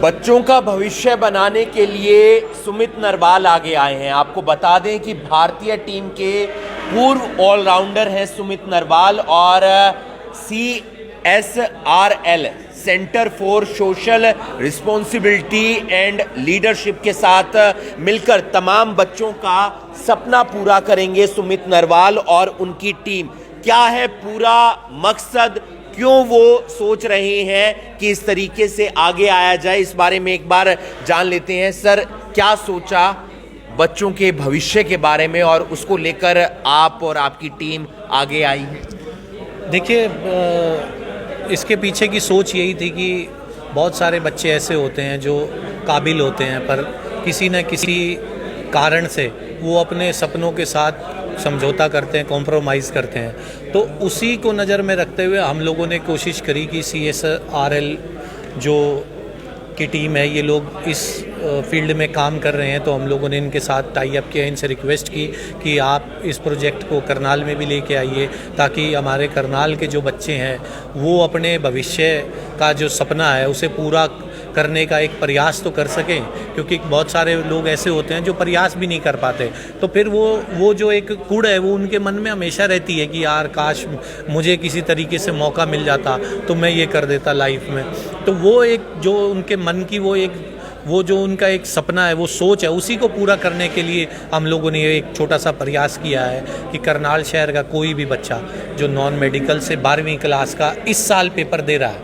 बच्चों का भविष्य बनाने के लिए सुमित नरवाल आगे आए हैं। आपको बता दें कि भारतीय टीम के पूर्व ऑलराउंडर हैं सुमित नरवाल और CSRL centre for social responsibility and leadership के साथ मिलकर तमाम बच्चों का सपना पूरा करेंगे सुमित नरवाल और उनकी टीम। क्या है पूरा मकसद, क्यों वो सोच रहे हैं कि इस तरीके से आगे आया जाए, इस बारे में एक बार जान लेते हैं। सर, क्या सोचा बच्चों के भविष्य के बारे में और उसको लेकर आप और आपकी टीम आगे आई है? देखिए, इसके पीछे की सोच यही थी कि बहुत सारे बच्चे ऐसे होते हैं जो काबिल होते हैं, पर किसी न किसी कारण से वो अपने सपनों के साथ समझौता करते हैं, कॉम्प्रोमाइज़ करते हैं। तो उसी को नज़र में रखते हुए हम लोगों ने कोशिश करी कि CSRL जो की टीम है, ये लोग इस फील्ड में काम कर रहे हैं, तो हम लोगों ने इनके साथ टाई अप किया, इनसे रिक्वेस्ट की कि आप इस प्रोजेक्ट को करनाल में भी लेके आइए, ताकि हमारे करनाल के जो बच्चे हैं वो अपने भविष्य का जो सपना है उसे पूरा करने का एक प्रयास तो कर सकें, क्योंकि बहुत सारे लोग ऐसे होते हैं जो प्रयास भी नहीं कर पाते। तो फिर वो जो एक कूड़ है वो उनके मन में हमेशा रहती है कि यार काश मुझे किसी तरीके से मौका मिल जाता तो मैं ये कर देता लाइफ में। तो वो एक जो उनके मन की वो जो उनका एक सपना है, वो सोच है, उसी को पूरा करने के लिए हम लोगों ने एक छोटा सा प्रयास किया है कि करनाल शहर का कोई भी बच्चा जो नॉन मेडिकल से 12वीं क्लास का इस साल पेपर दे रहा है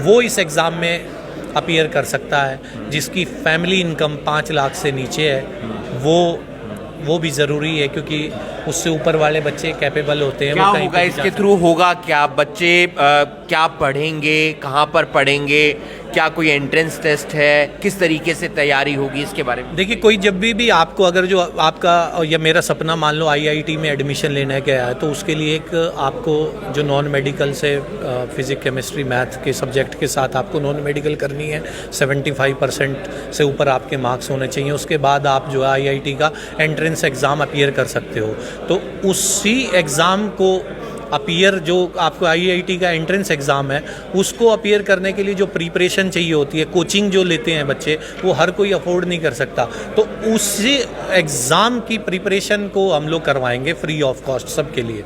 वो इस एग्ज़ाम में अपीयर कर सकता है। जिसकी फैमिली इनकम 5 लाख से नीचे है वो भी ज़रूरी है, क्योंकि उससे ऊपर वाले बच्चे कैपेबल होते हैं। क्या होगा इसके थ्रू, होगा क्या? बच्चे क्या पढ़ेंगे, कहाँ पर पढ़ेंगे, क्या कोई एंट्रेंस टेस्ट है, किस तरीके से तैयारी होगी, इसके बारे में? देखिए, कोई जब भी आपको अगर जो आपका या मेरा सपना मान लो IIT में एडमिशन लेने गया है, तो उसके लिए एक आपको जो नॉन मेडिकल से फिजिक्स केमिस्ट्री मैथ के सब्जेक्ट के साथ आपको नॉन मेडिकल करनी है, 75% से ऊपर आपके मार्क्स होने चाहिए। उसके बाद आप जो है IIT का एंट्रेंस एग्ज़ाम अपीयर कर सकते हो। तो उसी एग्ज़ाम को अपीयर, जो आपको IIT का एंट्रेंस एग्ज़ाम है, उसको अपीयर करने के लिए जो प्रिपरेशन चाहिए होती है, कोचिंग जो लेते हैं बच्चे, वो हर कोई अफोर्ड नहीं कर सकता। तो उसी एग्ज़ाम की प्रिपरेशन को हम लोग करवाएंगे फ्री ऑफ कॉस्ट सबके लिए।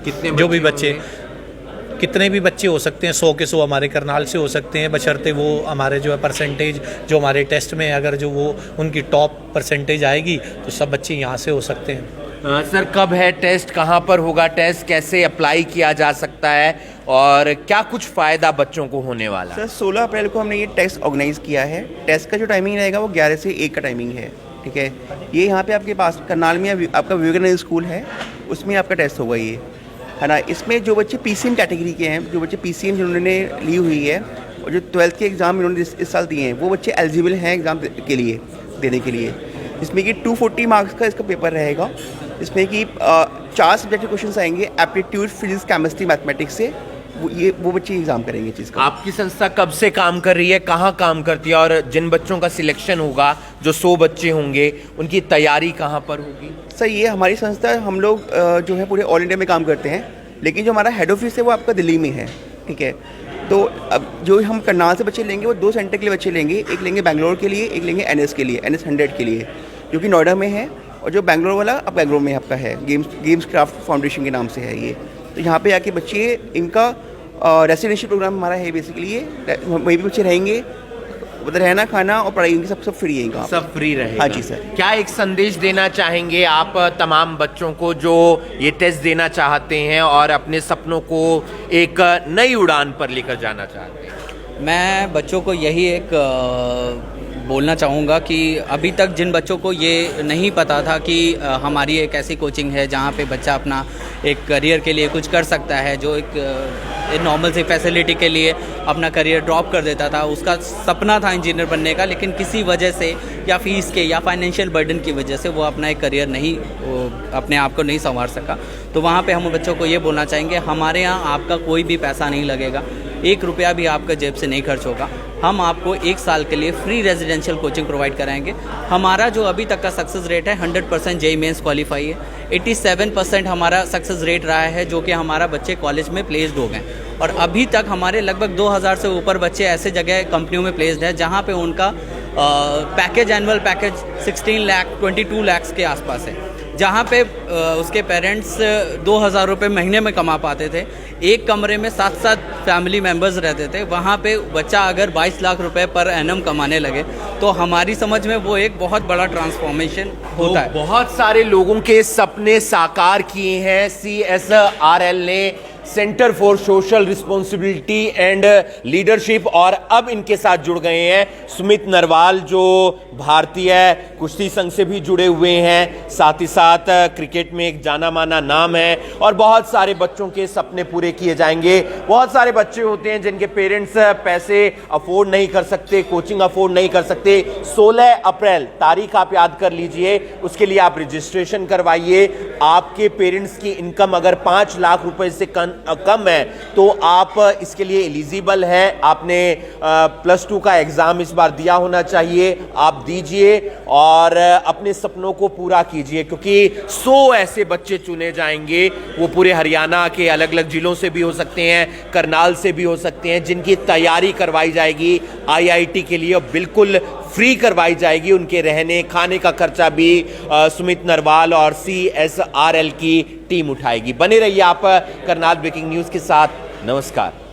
कितने भी बच्चे हो सकते हैं, 100 के 100 हमारे करनाल से हो सकते हैं, बशर्ते वो हमारे जो है परसेंटेज जो हमारे टेस्ट में अगर जो वो उनकी टॉप परसेंटेज आएगी तो सब बच्चे यहाँ से हो सकते हैं। सर, कब है टेस्ट, कहाँ पर होगा टेस्ट, कैसे अप्लाई किया जा सकता है और क्या कुछ फ़ायदा बच्चों को होने वाला? सर, 16 अप्रैल को हमने ये टेस्ट ऑर्गेनाइज़ किया है। टेस्ट का जो टाइमिंग रहेगा वो 11 से 1 का टाइमिंग है, ठीक है। ये यहाँ पे आपके पास करनाल में आपका विवेकानंद स्कूल है, उसमें आपका टेस्ट होगा ये, है ना। इसमें जो बच्चे PCM कैटेगरी के हैं, जो बच्चे PCM जिन्होंने ली हुई है और जो 12th के एग्ज़ाम इन्होंने इस साल दिए हैं, वो बच्चे एलिजिबल हैं एग्ज़ाम के लिए देने के लिए। इसमें कि 240 मार्क्स का इसका पेपर रहेगा, इसमें कि 4 सब्जेक्ट के क्वेश्चन आएंगे, एप्टीट्यूड, फिजिक्स, केमिस्ट्री, मैथमेटिक्स से। वो बच्चे एग्जाम करेंगे चीज़ का। आपकी संस्था कब से काम कर रही है, कहाँ काम करती है, और जिन बच्चों का सिलेक्शन होगा, जो 100 बच्चे होंगे, उनकी तैयारी कहाँ पर होगी? सर, ये हमारी संस्था, हम लोग जो है पूरे ऑल इंडिया में काम करते हैं, लेकिन जो हमारा हेड ऑफिस है वो आपका दिल्ली में है, ठीक है। तो अब जो हम करनाल से बच्चे लेंगे वो 2 सेंटर के लिए बच्चे लेंगे, एक लेंगे बैंगलोर के लिए, एक लेंगे NS के लिए, NS 100 के लिए, जो कि नोएडा में है, और जो बैंगलोर वाला अब बैंगलोर में आपका है, गेम्स क्राफ्ट फाउंडेशन के नाम से है ये। तो यहाँ पे आके बच्चे, इनका रेसिडेंशियल प्रोग्राम हमारा है बेसिकली ये, वहीं भी बच्चे रहेंगे, उधर रहना, खाना और पढ़ाई इनकी सब फ्री है, सब फ्री रहेगा। हाँ जी सर। क्या एक संदेश देना चाहेंगे आप तमाम बच्चों को जो ये टेस्ट देना चाहते हैं और अपने सपनों को एक नई उड़ान पर लेकर जाना चाहते हैं? मैं बच्चों को यही एक बोलना चाहूँगा कि अभी तक जिन बच्चों को ये नहीं पता था कि हमारी एक ऐसी कोचिंग है जहाँ पे बच्चा अपना एक करियर के लिए कुछ कर सकता है, जो एक नॉर्मल सी फैसिलिटी के लिए अपना करियर ड्रॉप कर देता था। उसका सपना था इंजीनियर बनने का, लेकिन किसी वजह से या फीस के या फाइनेंशियल बर्डन की वजह से वो अपना एक करियर अपने आप को नहीं संवार सका। तो वहाँ पे हम बच्चों को ये बोलना चाहेंगे, हमारे यहाँ आपका कोई भी पैसा नहीं लगेगा, 1 रुपया भी आपका जेब से नहीं खर्च होगा। हम आपको 1 साल के लिए फ्री रेजिडेंशियल कोचिंग प्रोवाइड कराएंगे। हमारा जो अभी तक का सक्सेस रेट है 100% JEE मेंस क्वालिफाई है। 87% हमारा सक्सेस रेट रहा है, जो कि हमारा बच्चे कॉलेज में प्लेस्ड हो गए। और अभी तक हमारे लगभग 2000 से ऊपर बच्चे ऐसे जगह कंपनियों में प्लेस्ड हैं जहाँ पे उनका package annual package 16 lakh 22 lakh के आसपास है, जहाँ पे उसके पेरेंट्स 2000 रुपये महीने में कमा पाते थे। एक कमरे में 7-7 फैमिली मेम्बर्स रहते थे, वहाँ पे बच्चा अगर 22 लाख रुपए पर एनम कमाने लगे तो हमारी समझ में वो एक बहुत बड़ा ट्रांसफॉर्मेशन होता है। बहुत सारे लोगों के सपने साकार किए हैं CSRL ने, centre for social responsibility and leadership, और अब इनके साथ जुड़ गए हैं सुमित नरवाल जो भारतीय कुश्ती संघ से भी जुड़े हुए हैं, साथ ही साथ क्रिकेट में एक जाना माना नाम है, और बहुत सारे बच्चों के सपने पूरे किए जाएंगे। बहुत सारे बच्चे होते हैं जिनके पेरेंट्स पैसे अफोर्ड नहीं कर सकते, कोचिंग अफोर्ड नहीं कर सकते। 16 अप्रैल तारीख आप याद कर लीजिए, उसके लिए आप रजिस्ट्रेशन करवाइए। आपके पेरेंट्स की इनकम अगर 5 लाख रुपए से कम है तो आप इसके लिए एलिजिबल हैं। आपने +2 का एग्जाम इस बार दिया होना चाहिए, आप दीजिए और अपने सपनों को पूरा कीजिए, क्योंकि 100 ऐसे बच्चे चुने जाएंगे, वो पूरे हरियाणा के अलग अलग जिलों से भी हो सकते हैं, करनाल से भी हो सकते हैं, जिनकी तैयारी करवाई जाएगी IIT के लिए, बिल्कुल फ्री करवाई जाएगी। उनके रहने खाने का खर्चा भी सुमित नरवाल और CSRL की टीम उठाएगी। बने रहिए आप करनाल ब्रेकिंग न्यूज़ के साथ। नमस्कार।